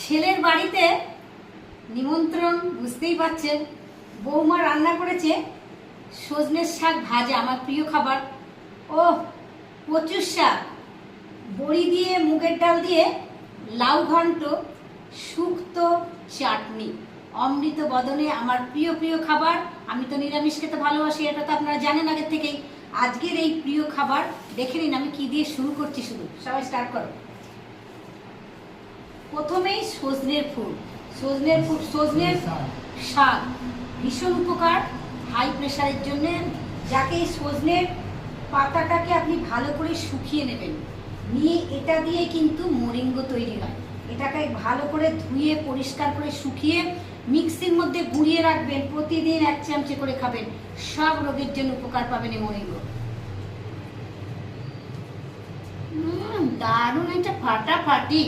ছেলের বাড়িতে নিমন্ত্রণ, বুঝতেই পারছেন। বৌমা রান্না করেছে সজনের শাক ভাজা, আমার প্রিয় খাবার। ও কচুর শাক, বড়ি দিয়ে, মুগের ডাল দিয়ে লাউ ঘন্ট, শুক্তো, চাটনি, অমৃত বদনে আমার প্রিয় প্রিয় খাবার। আমি তো নিরামিষ খেতে ভালোবাসি, এটা তো আপনারা জানেন আগের থেকেই। আজকের এই প্রিয় খাবার দেখে নিন আমি কি দিয়ে শুরু করছি। শুধু সবাই স্টার্ট করো। প্রথমেই সজনের ফুল, সজনের শাক ভীষণ উপকার হাই প্রেশারের জন্য। যাকে এই সজনের পাতাটাকে আপনি ভালো করে শুকিয়ে নেবেন, নিয়ে এটা দিয়ে কিন্তু মোরিঙ্গ তৈরি হয়। এটাকে ভালো করে ধুয়ে পরিষ্কার করে শুকিয়ে মিক্সির মধ্যে গুঁড়িয়ে রাখবেন, প্রতিদিন 1 চামচে করে খাবেন, সব রোগের জন্য উপকার পাবেন এই মোরিঙ্গ। দারুণ, এটা ফাটাফাটি।